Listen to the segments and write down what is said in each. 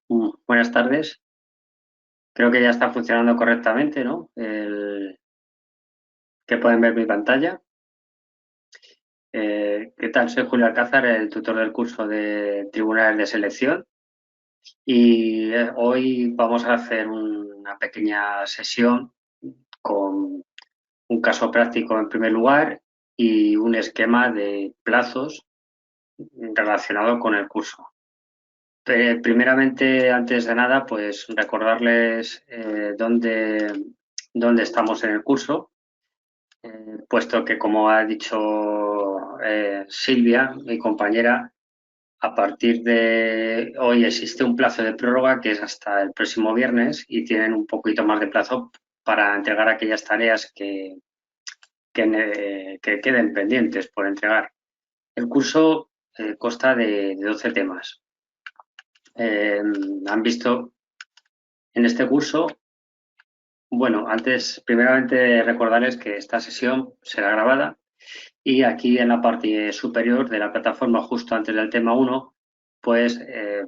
Buenas tardes. Creo que ya está funcionando correctamente, ¿no? Que pueden ver mi pantalla. ¿Qué tal? Soy Julio Alcázar, el tutor del curso de Tribunales de Selección. Y hoy vamos a hacer una pequeña sesión con un caso práctico en primer lugar y un esquema de plazos relacionado con el curso. Primeramente, antes de nada, pues recordarles dónde estamos en el curso. Puesto que, como ha dicho Silvia, mi compañera, a partir de hoy existe un plazo de prórroga que es hasta el próximo viernes y tienen un poquito más de plazo para entregar aquellas tareas que queden pendientes por entregar. El curso consta de 12 temas. Han visto en este curso. Bueno, antes, primeramente recordarles que esta sesión será grabada y aquí en la parte superior de la plataforma, justo antes del tema 1, pues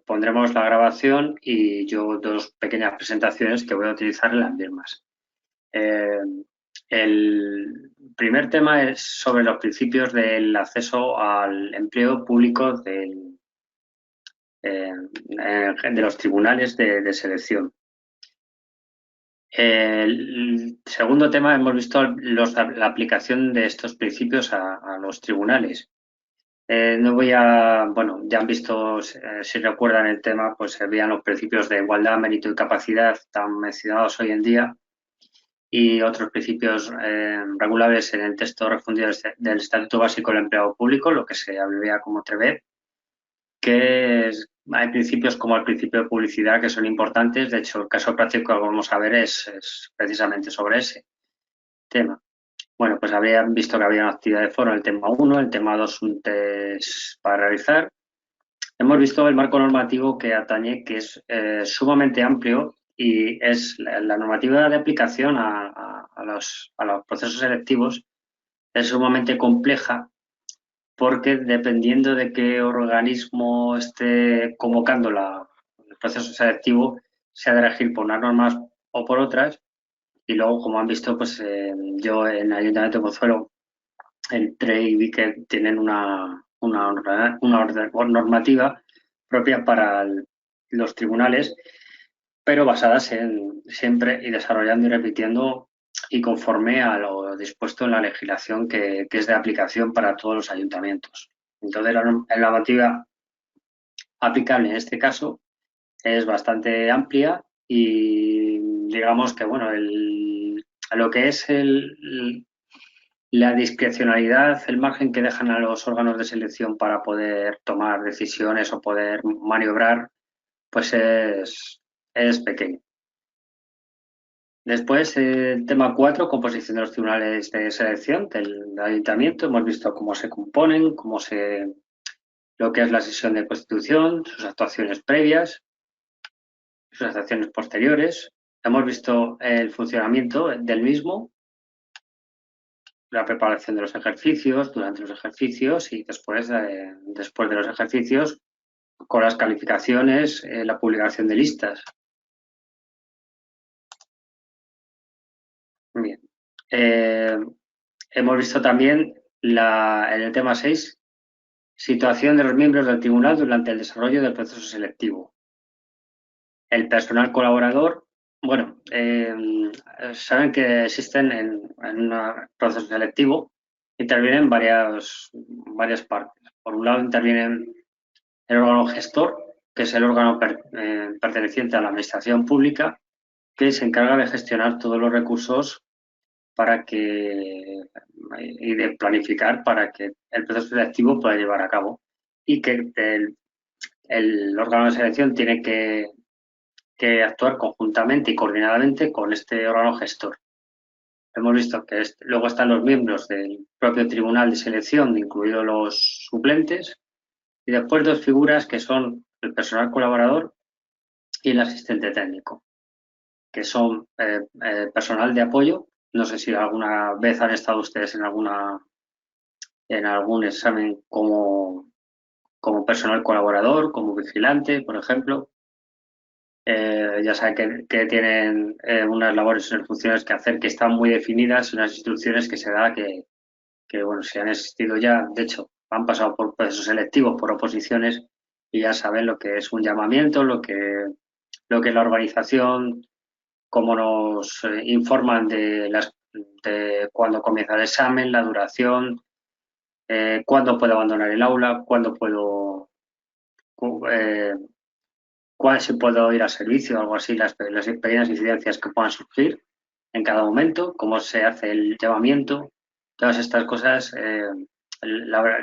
pondremos la grabación y yo dos pequeñas presentaciones que voy a utilizar en las mismas. Eh, el primer tema es sobre los principios del acceso al empleo público de los tribunales de selección. El segundo tema, hemos visto la aplicación de estos principios a los tribunales. No voy a, bueno, ya han visto, si recuerdan el tema, pues se veían los principios de igualdad, mérito y capacidad tan mencionados hoy en día y otros principios regulables en el texto refundido del Estatuto Básico del Empleado Público, lo que se abrevia como TREBEP, hay principios como el principio de publicidad que son importantes. De hecho, el caso práctico que vamos a ver es precisamente sobre ese tema. Bueno, pues habrían visto que había una actividad de foro en el tema 1, el tema 2 un test para realizar. Hemos visto el marco normativo que atañe, que es sumamente amplio y es la normativa de aplicación a los procesos selectivos es sumamente compleja porque dependiendo de qué organismo esté convocando el proceso selectivo, se ha de regir por unas normas o por otras. Y luego, como han visto, pues yo en el Ayuntamiento de Pozuelo entré y vi que tienen una normativa propia para los tribunales, pero basadas en siempre y desarrollando y repitiendo y conforme a lo dispuesto en la legislación que es de aplicación para todos los ayuntamientos. Entonces, la normativa aplicable en este caso es bastante amplia y digamos que, bueno, lo que es la discrecionalidad, el margen que dejan a los órganos de selección para poder tomar decisiones o poder maniobrar, pues es pequeño. Después, el tema 4, composición de los tribunales de selección del ayuntamiento. Hemos visto cómo se componen, lo que es la sesión de constitución, sus actuaciones previas, sus actuaciones posteriores. Hemos visto el funcionamiento del mismo, la preparación de los ejercicios, durante los ejercicios y después de los ejercicios, con las calificaciones, la publicación de listas. Bien. Hemos visto también en el tema 6, situación de los miembros del tribunal durante el desarrollo del proceso selectivo. El personal colaborador, bueno, saben que existen en un proceso selectivo, intervienen varias partes. Por un lado intervienen el órgano gestor, que es el órgano perteneciente a la administración pública, que se encarga de gestionar todos los recursos y de planificar para que el proceso selectivo pueda llevar a cabo. Y que el órgano de selección tiene que actuar conjuntamente y coordinadamente con este órgano gestor. Hemos visto que luego están los miembros del propio tribunal de selección, incluidos los suplentes, y después dos figuras que son el personal colaborador y el asistente técnico, que son personal de apoyo. No sé si alguna vez han estado ustedes en algún examen como personal colaborador, como vigilante, por ejemplo. Ya sabe que tienen unas labores y unas funciones que hacer que están muy definidas, unas instrucciones que se da que, bueno, si han existido ya, de hecho, han pasado por procesos selectivos, por oposiciones, y ya saben lo que es un llamamiento, lo que es la organización, cómo nos informan de cuándo comienza el examen, la duración, cuándo puedo abandonar el aula, cuándo puedo, eh, si puedo ir al servicio, algo así, las pequeñas incidencias que puedan surgir en cada momento, cómo se hace el llamamiento, todas estas cosas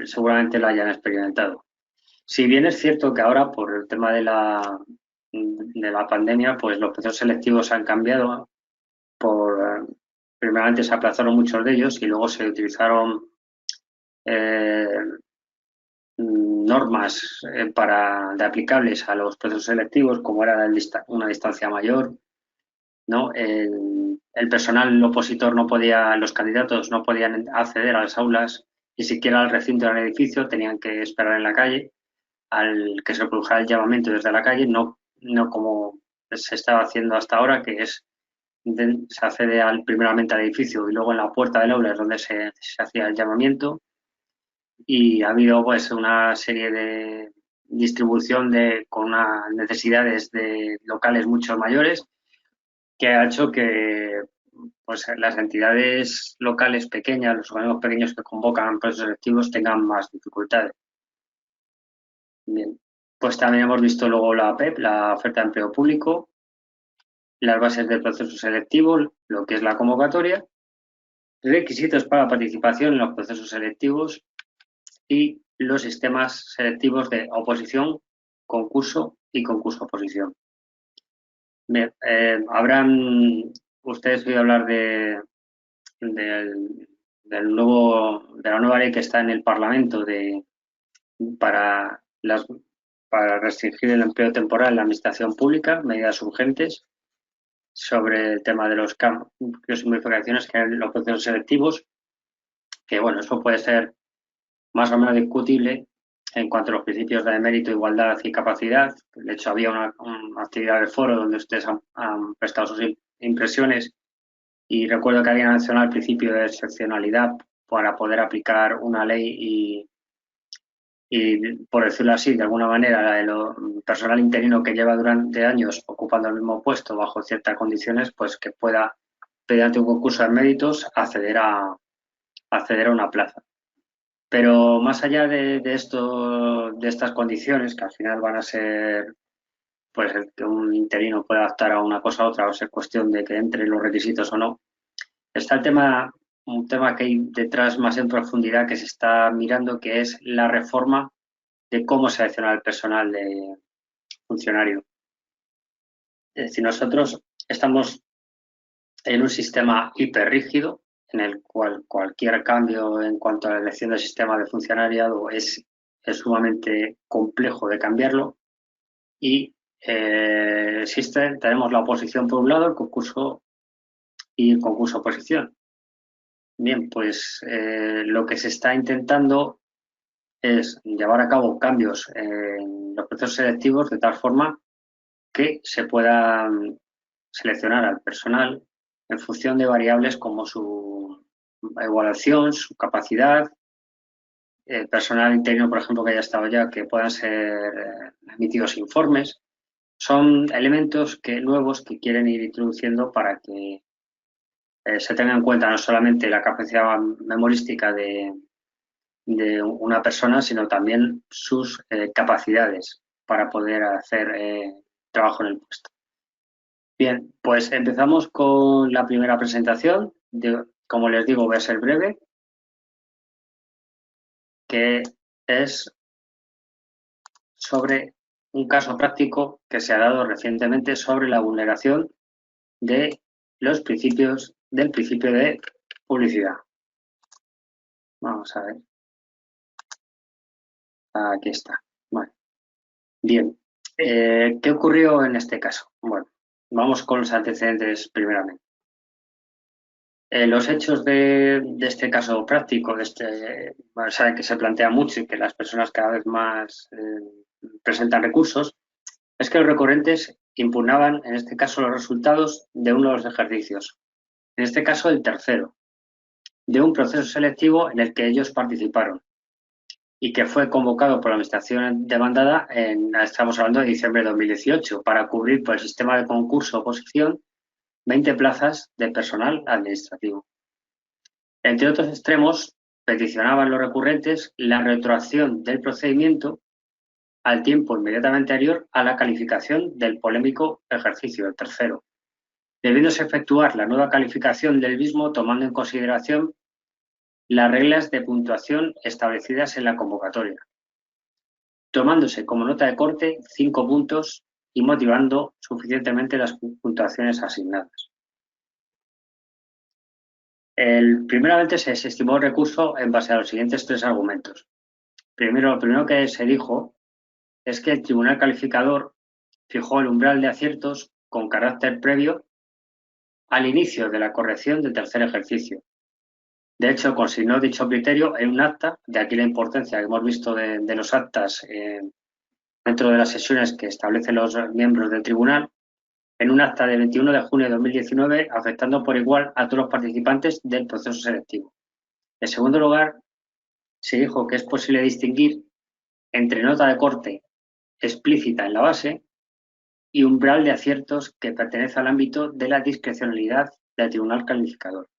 seguramente la hayan experimentado. Si bien es cierto que ahora, por el tema de la pandemia, pues los procesos selectivos han cambiado. Primeramente se aplazaron muchos de ellos y luego se utilizaron eh, normas de aplicables a los procesos selectivos, como era una distancia mayor, ¿no? El personal opositor no podía, los candidatos no podían acceder a las aulas, ni siquiera al recinto del edificio, tenían que esperar en la calle al que se produjera el llamamiento desde la calle, no como se estaba haciendo hasta ahora, que se accede primeramente al edificio y luego en la puerta del aula es donde se hacía el llamamiento. Y ha habido pues una serie de distribución con unas necesidades de locales mucho mayores que ha hecho que pues las entidades locales pequeñas, los organismos pequeños que convocan procesos selectivos tengan más dificultades. Bien, pues también hemos visto luego la PEP, la oferta de empleo público, las bases del proceso selectivo, lo que es la convocatoria, requisitos para participación en los procesos selectivos y los sistemas selectivos de oposición, concurso y concurso-oposición. Bien, habrán ustedes oído hablar de la nueva ley que está en el Parlamento para, para restringir el empleo temporal en la administración pública, medidas urgentes sobre el tema de los cambios y modificaciones que hay en los procesos selectivos, que bueno, eso puede ser más o menos discutible en cuanto a los principios de mérito, igualdad y capacidad. De hecho, había una actividad del foro donde ustedes han prestado sus impresiones y recuerdo que había mencionado el principio de excepcionalidad para poder aplicar una ley y, por decirlo así, de alguna manera, el personal interino que lleva durante años ocupando el mismo puesto bajo ciertas condiciones, pues que pueda, mediante un concurso de méritos, acceder a una plaza. Pero más allá de esto, de estas condiciones, que al final van a ser, pues, el que un interino pueda adaptar a una cosa a otra, o sea, cuestión de que entre los requisitos o no, está un tema que hay detrás más en profundidad que se está mirando, que es la reforma de cómo seleccionar el personal de funcionario. Es decir, nosotros estamos en un sistema hiperrígido en el cual cualquier cambio en cuanto a la elección del sistema de funcionariado es sumamente complejo de cambiarlo y tenemos la oposición por un lado, el concurso y el concurso-oposición. Bien, pues lo que se está intentando es llevar a cabo cambios en los procesos selectivos de tal forma que se pueda seleccionar al personal en función de variables como su evaluación, su capacidad, personal interno, por ejemplo, que haya estado ya, que puedan ser emitidos informes. Son elementos nuevos que quieren ir introduciendo para que se tenga en cuenta no solamente la capacidad memorística de una persona, sino también sus capacidades para poder hacer trabajo en el puesto. Bien, pues empezamos con la primera presentación. Como les digo, voy a ser breve, que es sobre un caso práctico que se ha dado recientemente sobre la vulneración de los principios del principio de publicidad. Vamos a ver. Aquí está. Bueno, bien. ¿Qué ocurrió en este caso? Bueno, vamos con los antecedentes primeramente. Los hechos de este caso práctico, saben que se plantea mucho y que las personas cada vez más presentan recursos, es que los recurrentes impugnaban, en este caso, los resultados de uno de los ejercicios, en este caso el tercero, de un proceso selectivo en el que ellos participaron y que fue convocado por la Administración demandada, estamos hablando de diciembre de 2018, para cubrir por el sistema de concurso-oposición 20 plazas de personal administrativo. Entre otros extremos, peticionaban los recurrentes la retroacción del procedimiento al tiempo inmediatamente anterior a la calificación del polémico ejercicio, el tercero, debiéndose efectuar la nueva calificación del mismo tomando en consideración las reglas de puntuación establecidas en la convocatoria, tomándose como nota de corte 5 puntos y motivando suficientemente las puntuaciones asignadas. Primeramente se desestimó el recurso en base a los siguientes 3 argumentos. Primero, lo primero que se dijo es que el Tribunal Calificador fijó el umbral de aciertos con carácter previo al inicio de la corrección del tercer ejercicio. De hecho, consignó dicho criterio en un acta, de aquí la importancia que hemos visto de los actas dentro de las sesiones que establecen los miembros del tribunal, en un acta de 21 de junio de 2019, afectando por igual a todos los participantes del proceso selectivo. En segundo lugar, se dijo que es posible distinguir entre nota de corte explícita en la base y umbral de aciertos que pertenece al ámbito de la discrecionalidad del tribunal calificador.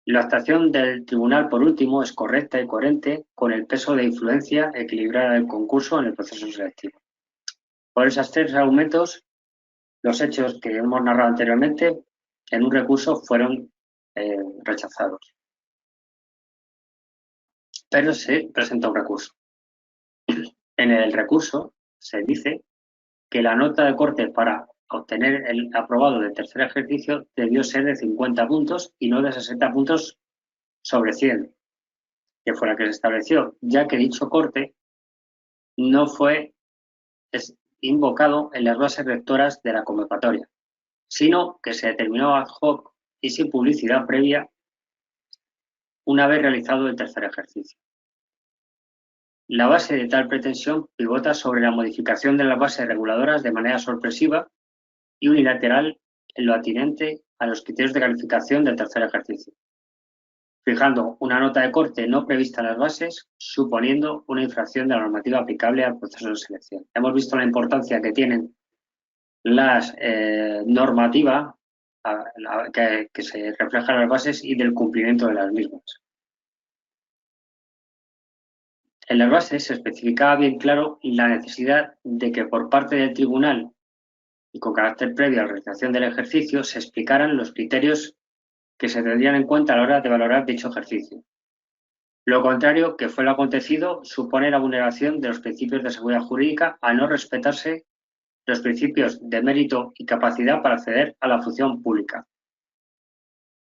La actuación del tribunal, por último, es correcta y coherente con el peso de influencia equilibrada del concurso en el proceso selectivo. Por esos 3 argumentos, los hechos que hemos narrado anteriormente en un recurso fueron rechazados. Pero se presenta un recurso. En el recurso se dice que la nota de corte para obtener el aprobado del tercer ejercicio debió ser de 50 puntos y no de 60 puntos sobre 100, que fue la que se estableció, ya que dicho corte no fue invocado en las bases rectoras de la convocatoria, sino que se determinó ad hoc y sin publicidad previa una vez realizado el tercer ejercicio. La base de tal pretensión pivota sobre la modificación de las bases reguladoras de manera sorpresiva y unilateral en lo atinente a los criterios de calificación del tercer ejercicio, fijando una nota de corte no prevista en las bases, suponiendo una infracción de la normativa aplicable al proceso de selección. Hemos visto la importancia que tienen las normativas que se reflejan en las bases y del cumplimiento de las mismas. En las bases se especificaba bien claro la necesidad de que por parte del tribunal y con carácter previo a la realización del ejercicio se explicaran los criterios que se tendrían en cuenta a la hora de valorar dicho ejercicio. Lo contrario, que fue lo acontecido, supone la vulneración de los principios de seguridad jurídica al no respetarse los principios de mérito y capacidad para acceder a la función pública.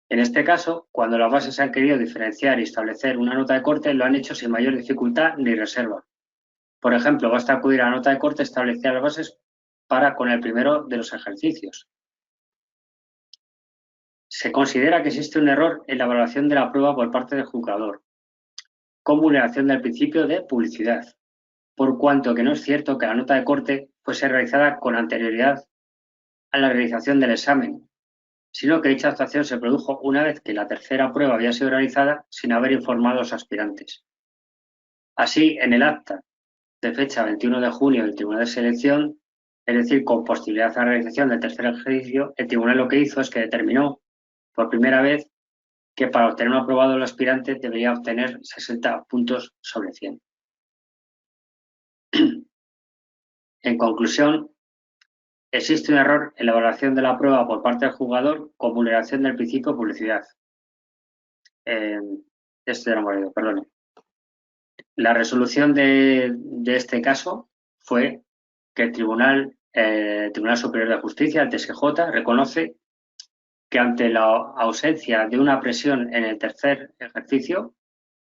En este caso, cuando las bases han querido diferenciar y establecer una nota de corte, lo han hecho sin mayor dificultad ni reserva. Por ejemplo, basta acudir a la nota de corte establecida en las bases para con el primero de los ejercicios. Se considera que existe un error en la evaluación de la prueba por parte del juzgador, con vulneración del principio de publicidad, por cuanto que no es cierto que la nota de corte fuese realizada con anterioridad a la realización del examen, sino que dicha actuación se produjo una vez que la tercera prueba había sido realizada sin haber informado a los aspirantes. Así, en el acta de fecha 21 de junio del Tribunal de Selección, es decir, con posterioridad a la realización del tercer ejercicio, el Tribunal lo que hizo es que determinó por primera vez que para obtener un aprobado el aspirante debería obtener 60 puntos sobre 100. En conclusión, existe un error en la evaluación de la prueba por parte del jugador con vulneración del principio de publicidad. Esto ya lo hemos leído, perdón. La resolución de este caso fue que el Tribunal Superior de Justicia, el TSJ, reconoce que ante la ausencia de una presión en el tercer ejercicio,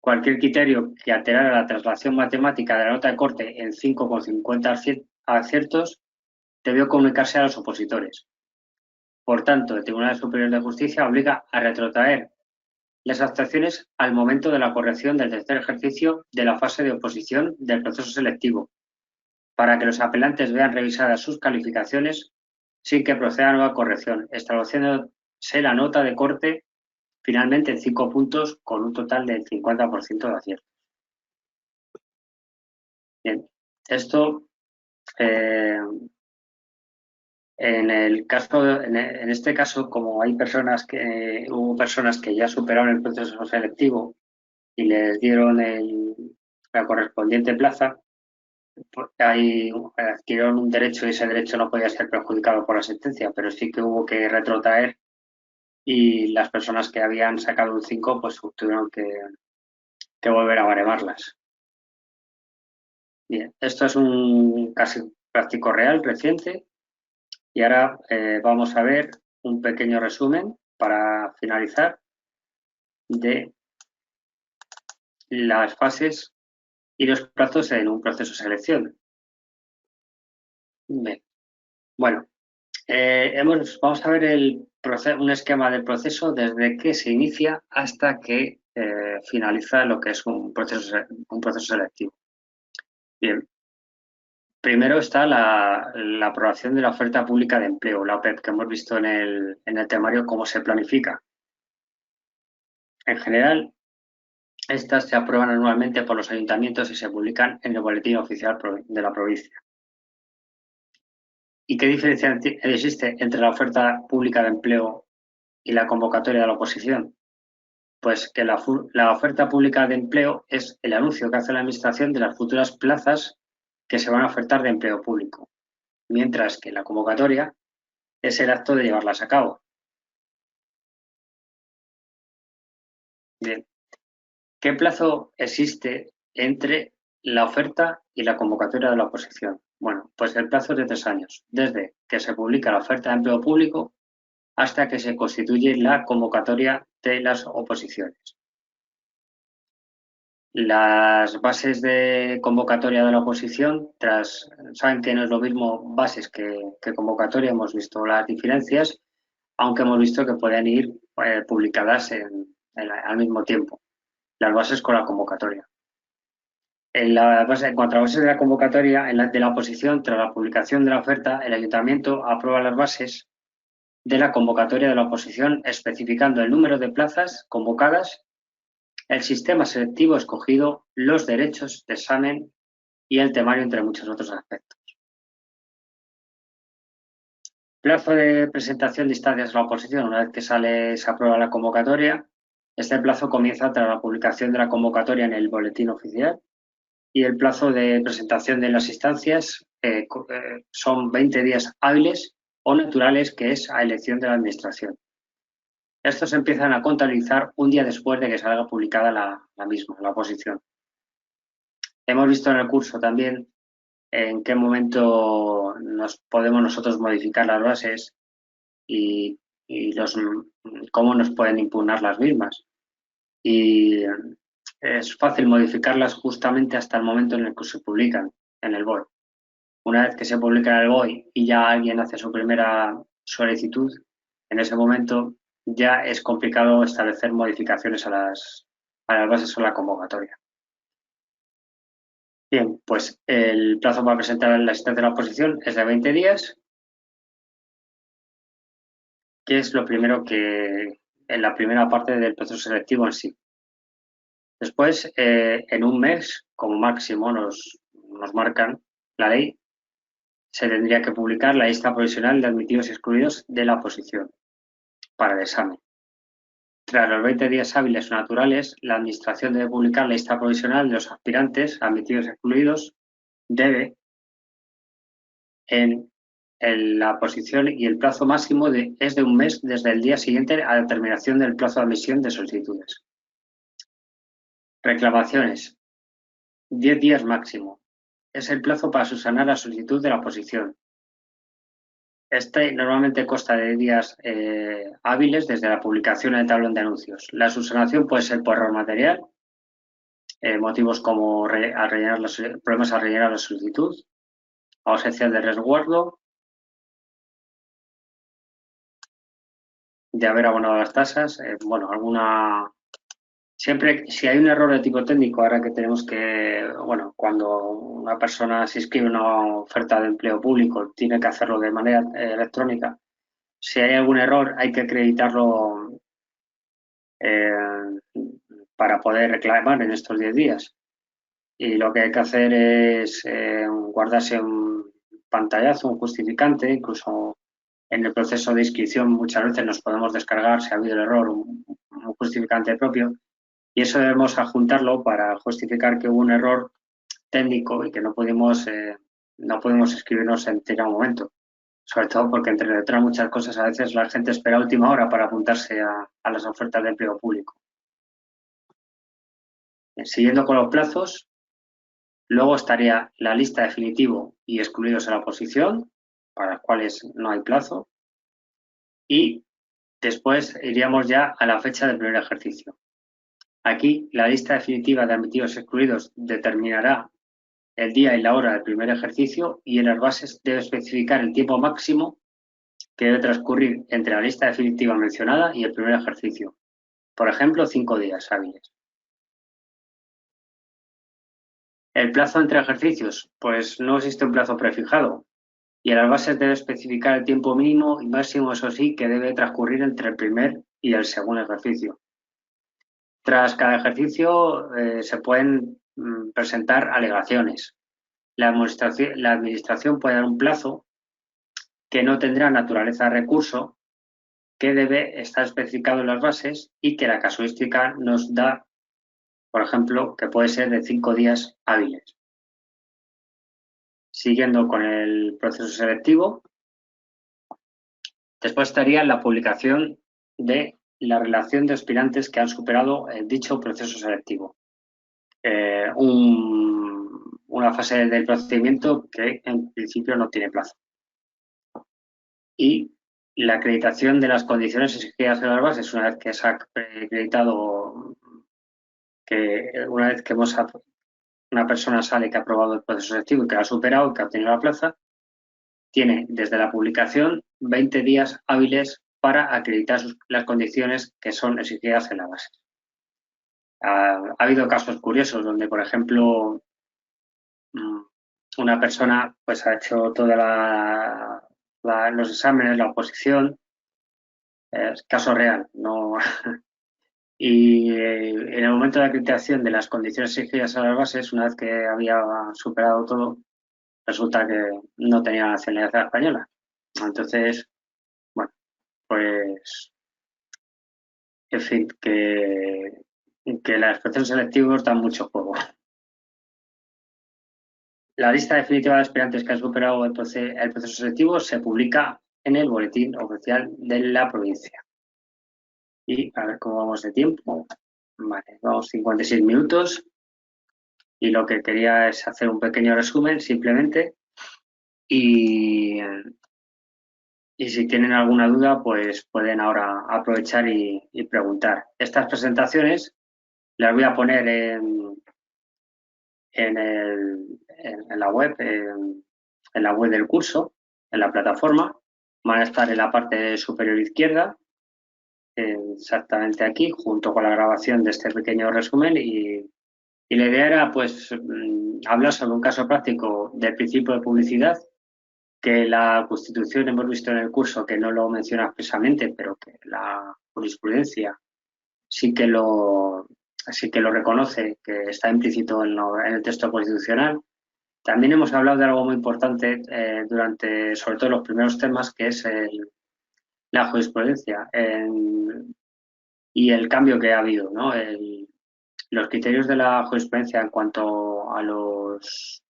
cualquier criterio que alterara la traslación matemática de la nota de corte en 5,50 aciertos debió comunicarse a los opositores. Por tanto, el Tribunal Superior de Justicia obliga a retrotraer las actuaciones al momento de la corrección del tercer ejercicio de la fase de oposición del proceso selectivo, para que los apelantes vean revisadas sus calificaciones sin que proceda a nueva corrección, estableciéndose la nota de corte finalmente en 5 puntos con un total del 50% de acierto. Bien, esto en este caso, como hay hubo personas que ya superaron el proceso selectivo y les dieron la correspondiente plaza, adquirieron un derecho y ese derecho no podía ser perjudicado por la sentencia, pero sí que hubo que retrotraer y las personas que habían sacado un 5 pues tuvieron que volver a baremarlas. Bien, esto es un caso práctico real reciente y ahora vamos a ver un pequeño resumen para finalizar de las fases y los plazos en un proceso de selección. Bien. Bueno, vamos a ver un esquema del proceso desde que se inicia hasta que finaliza lo que es un proceso selectivo. Bien, primero está la aprobación de la oferta pública de empleo, la OPEP, que hemos visto en el temario cómo se planifica. En general, estas se aprueban anualmente por los ayuntamientos y se publican en el Boletín Oficial de la provincia. ¿Y qué diferencia existe entre la oferta pública de empleo y la convocatoria de la oposición? Pues que la oferta pública de empleo es el anuncio que hace la Administración de las futuras plazas que se van a ofertar de empleo público, mientras que la convocatoria es el acto de llevarlas a cabo. Bien, ¿qué plazo existe entre la oferta y la convocatoria de la oposición? Bueno, pues el plazo es de 3 años, desde que se publica la oferta de empleo público hasta que se constituye la convocatoria de las oposiciones. Las bases de convocatoria de la oposición, saben que no es lo mismo bases que convocatoria, hemos visto las diferencias, aunque hemos visto que pueden ir publicadas al mismo tiempo, las bases con la convocatoria. En cuanto a las bases de la convocatoria, de la oposición, tras la publicación de la oferta, el ayuntamiento aprueba las bases de la convocatoria de la oposición, especificando el número de plazas convocadas, el sistema selectivo escogido, los derechos de examen y el temario, entre muchos otros aspectos. Plazo de presentación de instancias a la oposición. Una vez que se aprueba la convocatoria, este plazo comienza tras la publicación de la convocatoria en el boletín oficial y el plazo de presentación de las instancias son 20 días hábiles o naturales, que es a elección de la Administración. Estos empiezan a contabilizar un día después de que salga publicada la misma, la oposición. Hemos visto en el curso también en qué momento podemos nosotros modificar las bases y cómo nos pueden impugnar las mismas. Y es fácil modificarlas justamente hasta el momento en el que se publican en el BOE. Una vez que se publica en el BOE y ya alguien hace su primera solicitud, en ese momento ya es complicado establecer modificaciones a las bases o la convocatoria. Bien, pues el plazo para presentar la instancia de la oposición es de 20 días, que es lo primero en la primera parte del proceso selectivo en sí. Después, en un mes, como máximo nos marcan la ley, se tendría que publicar la lista provisional de admitidos y excluidos de la oposición para el examen. Tras los 20 días hábiles o naturales, la Administración debe publicar la lista provisional de los aspirantes admitidos y excluidos. Debe en la oposición y el plazo máximo es de un mes desde el día siguiente a la terminación del plazo de admisión de solicitudes. Reclamaciones. 10 días máximo. Es el plazo para subsanar la solicitud de la oposición. Este normalmente consta de días hábiles desde la publicación en el tablón de anuncios. La subsanación puede ser por error material, motivos como problemas al rellenar la solicitud, ausencia de resguardo, de haber abonado las tasas, Siempre, si hay un error de tipo técnico, ahora que tenemos que, bueno, cuando una persona se inscribe en una oferta de empleo público, tiene que hacerlo de manera electrónica. Si hay algún error, hay que acreditarlo para poder reclamar en estos 10 días. Y lo que hay que hacer es guardarse un pantallazo, un justificante, incluso en el proceso de inscripción muchas veces nos podemos descargar, si ha habido el error, un justificante propio. Y eso debemos adjuntarlo para justificar que hubo un error técnico y que no pudimos escribirnos en determinado momento. Sobre todo porque entre otras muchas cosas a veces la gente espera a última hora para apuntarse a las ofertas de empleo público. Siguiendo con los plazos, luego estaría la lista definitivo y excluidos en la oposición, para los cuales no hay plazo. Y después iríamos ya a la fecha del primer ejercicio. Aquí la lista definitiva de admitidos y excluidos determinará el día y la hora del primer ejercicio y en las bases debe especificar el tiempo máximo que debe transcurrir entre la lista definitiva mencionada y el primer ejercicio. Por ejemplo, 5 días hábiles. El plazo entre ejercicios, pues no existe un plazo prefijado y en las bases debe especificar el tiempo mínimo y máximo, eso sí, que debe transcurrir entre el primer y el segundo ejercicio. Tras cada ejercicio se pueden presentar alegaciones. La administración puede dar un plazo que no tendrá naturaleza de recurso, que debe estar especificado en las bases y que la casuística nos da, por ejemplo, que puede ser de 5 días hábiles. Siguiendo con el proceso selectivo, después estaría la publicación de la relación de aspirantes que han superado dicho proceso selectivo. Una fase del procedimiento que en principio no tiene plazo. Y la acreditación de las condiciones exigidas en las bases, una vez que se ha acreditado una vez que una persona sale que ha aprobado el proceso selectivo y que lo ha superado y que ha obtenido la plaza, tiene desde la publicación 20 días hábiles para acreditar las condiciones que son exigidas en la base. Ha habido casos curiosos donde, por ejemplo, una persona pues ha hecho todos los exámenes, la oposición, es caso real, no. Y en el momento de acreditación de las condiciones exigidas a las bases, una vez que había superado todo, resulta que no tenía nacionalidad española. Entonces, bueno, pues, en fin, que los procesos selectivos dan mucho juego. La lista definitiva de aspirantes que han superado el proceso selectivo se publica en el boletín oficial de la provincia. Y a ver cómo vamos de tiempo. Vale, vamos 56 minutos. Y lo que quería es hacer un pequeño resumen simplemente. Y si tienen alguna duda, pues pueden ahora aprovechar y preguntar. Estas presentaciones las voy a poner en la web, en la web del curso, en la plataforma. Van a estar en la parte superior izquierda, exactamente aquí, junto con la grabación de este pequeño resumen. Y la idea era, pues, hablar sobre un caso práctico del principio de publicidad, que la Constitución hemos visto en el curso que no lo menciona expresamente, pero que la jurisprudencia sí que lo reconoce, que está implícito en el texto constitucional. También hemos hablado de algo muy importante durante, sobre todo, los primeros temas, que es la jurisprudencia y el cambio que ha habido, ¿no? Los criterios de la jurisprudencia en cuanto a las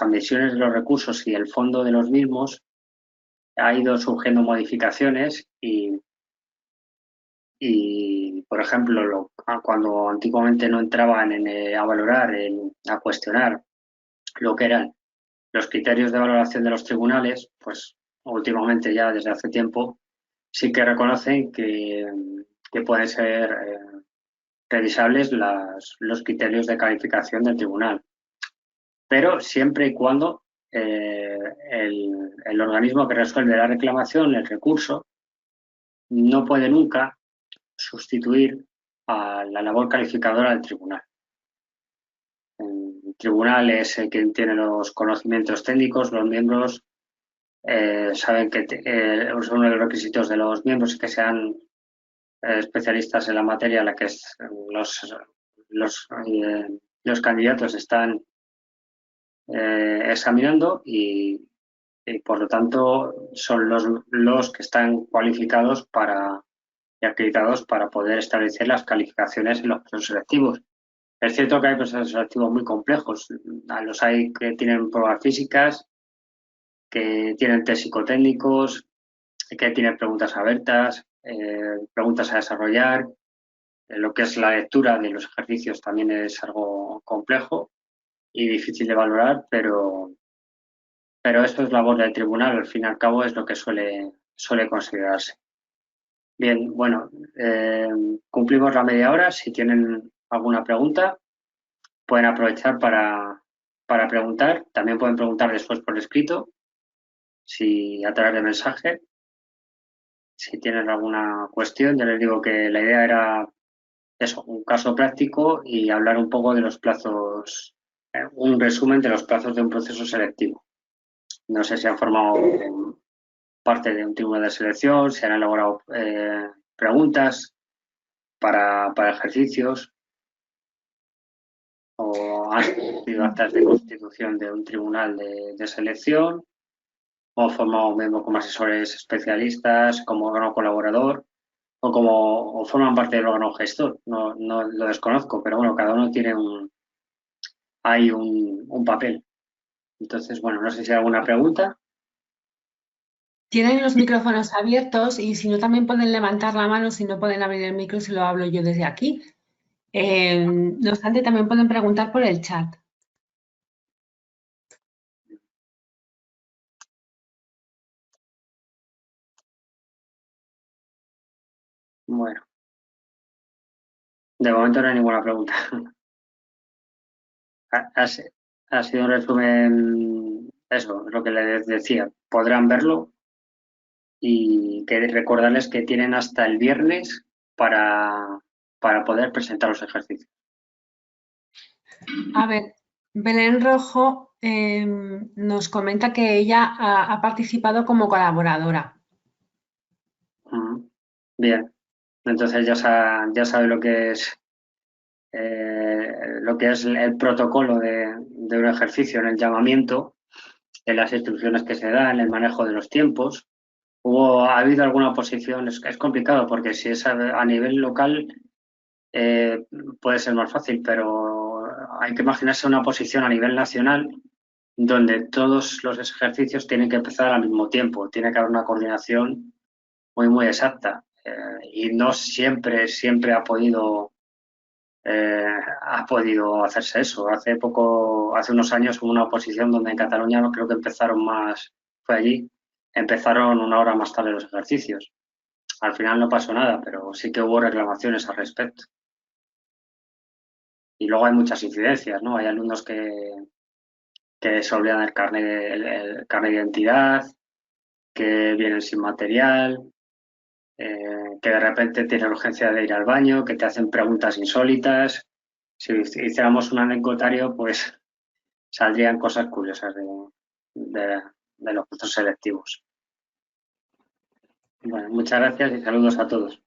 admisiones de los recursos y el fondo de los mismos ha ido surgiendo modificaciones y por ejemplo, cuando antiguamente no entraban a valorar, a cuestionar lo que eran los criterios de valoración de los tribunales, pues últimamente ya desde hace tiempo sí que reconocen que pueden ser revisables los criterios de calificación del tribunal, pero siempre y cuando el organismo que resuelve la reclamación, el recurso, no puede nunca sustituir a la labor calificadora del tribunal. El tribunal es quien tiene los conocimientos técnicos, los miembros saben que es uno de los requisitos de los miembros que sean especialistas en la materia a la que los candidatos están examinando y por lo tanto son los que están cualificados y acreditados para poder establecer las calificaciones en los procesos selectivos. Es cierto que hay procesos selectivos muy complejos. Los hay que tienen pruebas físicas, que tienen test psicotécnicos, que tienen preguntas abiertas, preguntas a desarrollar. Lo que es la lectura de los ejercicios también es algo complejo y difícil de valorar, pero esto es labor del tribunal, al fin y al cabo es lo que suele considerarse. Bien, bueno, cumplimos la media hora. Si tienen alguna pregunta, pueden aprovechar para preguntar. También pueden preguntar después por escrito, si a través de mensaje. Si tienen alguna cuestión, ya les digo que la idea era eso, un caso práctico y hablar un poco de los plazos, un resumen de los plazos de un proceso selectivo. No sé si han formado parte de un tribunal de selección, se han elaborado preguntas para ejercicios o han sido actas de constitución de un tribunal de selección o formado miembro como asesores especialistas, como órgano colaborador o forman parte del órgano gestor. No lo desconozco, pero bueno, cada uno tiene un papel. Entonces, bueno, no sé si hay alguna pregunta. Tienen los micrófonos abiertos y si no, también pueden levantar la mano si no pueden abrir el micro si lo hablo yo desde aquí. No obstante, también pueden preguntar por el chat. Bueno, de momento no hay ninguna pregunta. Ha sido un resumen, eso, lo que les decía. Podrán verlo y que recordarles que tienen hasta el viernes para poder presentar los ejercicios. A ver, Belén Rojo nos comenta que ella ha participado como colaboradora. Bien, entonces ya sabe lo que es el protocolo de un ejercicio en el llamamiento, en las instrucciones que se dan, el manejo de los tiempos. Ha habido alguna oposición, es complicado porque si es a nivel local puede ser más fácil, pero hay que imaginarse una oposición a nivel nacional donde todos los ejercicios tienen que empezar al mismo tiempo, tiene que haber una coordinación muy exacta y no siempre ha podido hacerse eso. Hace unos años hubo una oposición donde en Cataluña no creo que fue allí, empezaron una hora más tarde los ejercicios. Al final no pasó nada, pero sí que hubo reclamaciones al respecto. Y luego hay muchas incidencias, ¿no? Hay alumnos que se olvidan el carnet de identidad, que vienen sin material, que de repente tienen urgencia de ir al baño, que te hacen preguntas insólitas. Si hiciéramos un anecdotario, pues saldrían cosas curiosas de los procesos selectivos. Bueno, muchas gracias y saludos a todos.